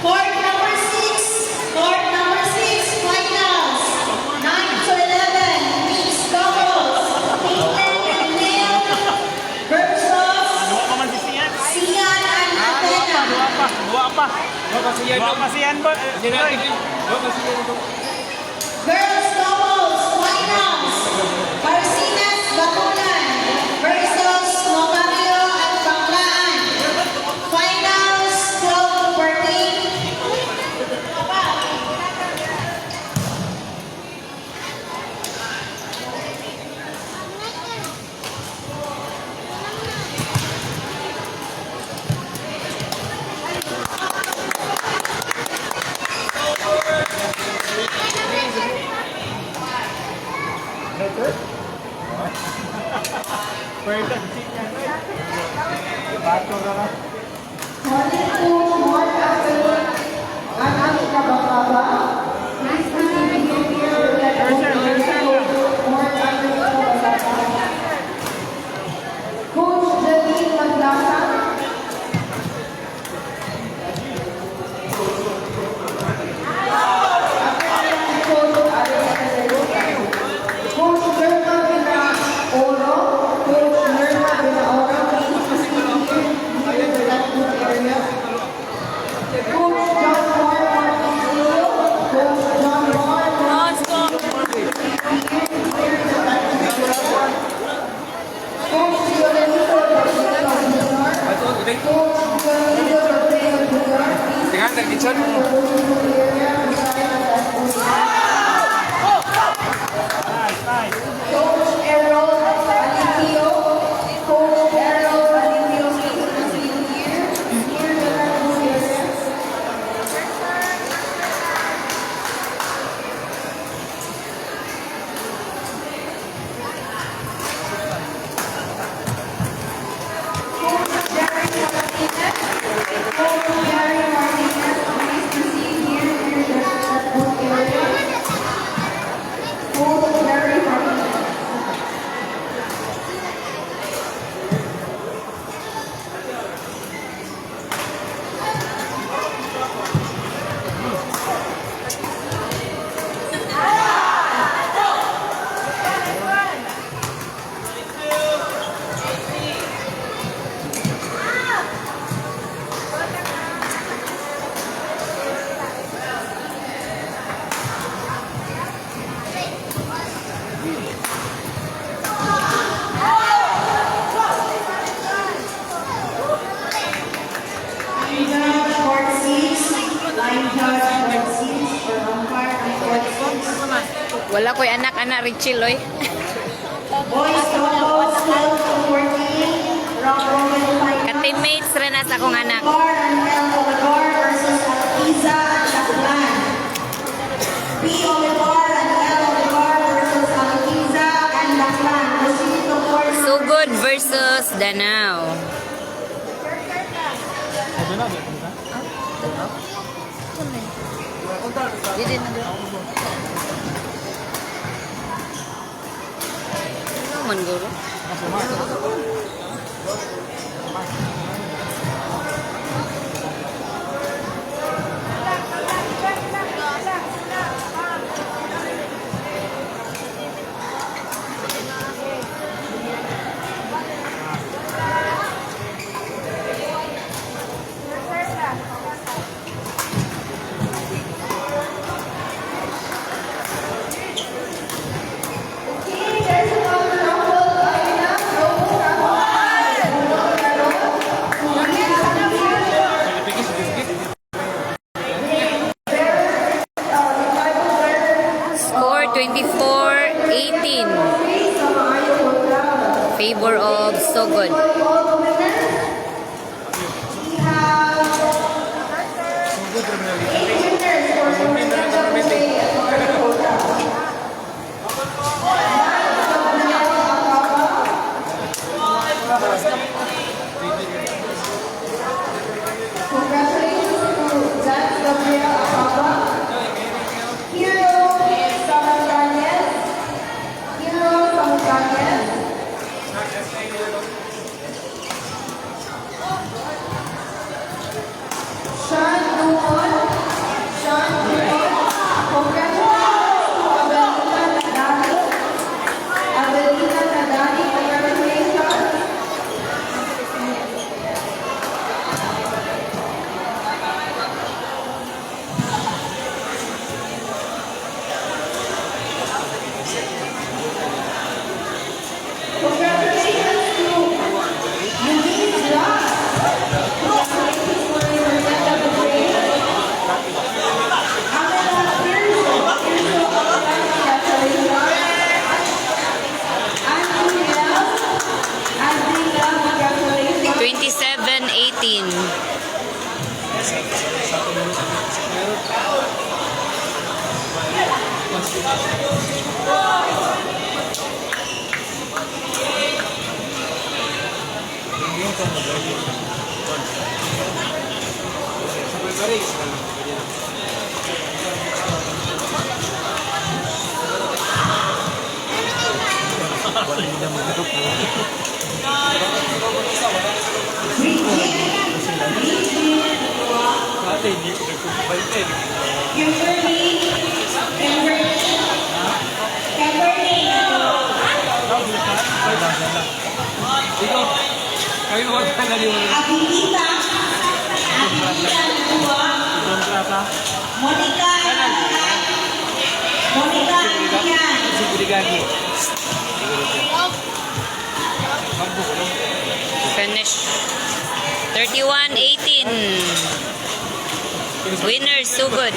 Court number 6. Court number 6. Finals. 9 to 11. Mixed doubles. Caitlin and Neil versus Sian and Athena. Girls doubles. Finals. Marcinas Batulan versus Novario at Banglaan. Finals 12-14. Morning to more afternoon. Anak Kabakaba. Nice to see you here. More afternoon Kabakaba. Coach Janine Maglasa. Coach Germa Vina Oro. Coach Germa Vina Oro. Coach John Moore Martinsillo. Coach John Moore Coach Leonardo Rodriguez Jr. Coach Leonardo Rodriguez Jr. Coach Errol Alipio. Coach Errol Alipio here. Here the Coach Jerry Martinez. Coach Jerry Martinez. Nice to see you here in the area. Coach Jerry Martinez. Line judge, court 6. Line judge, court 6. For umpire, court 6. Wala ko'y anak-anak Richie Loy. Boys doubles 12 to 14. Round robin final. Ka-teammates rin na sa akong anak. Bar and El Olivar versus Alquiza and Laclan. P. Olivar and El Olivar versus Alquiza and Laclan. Proceed to court. Sugod versus Danao. Dili na doon. Ano man guro? There's another rumble. Arena, rumble, Score 24-18. Favor of Sogod. 18. Kayo wag ka naliwala. Abilita kedua, Ibang klasa. Monica Antian, Si Budigagi. Finish. 31-18. Winner, Sugod.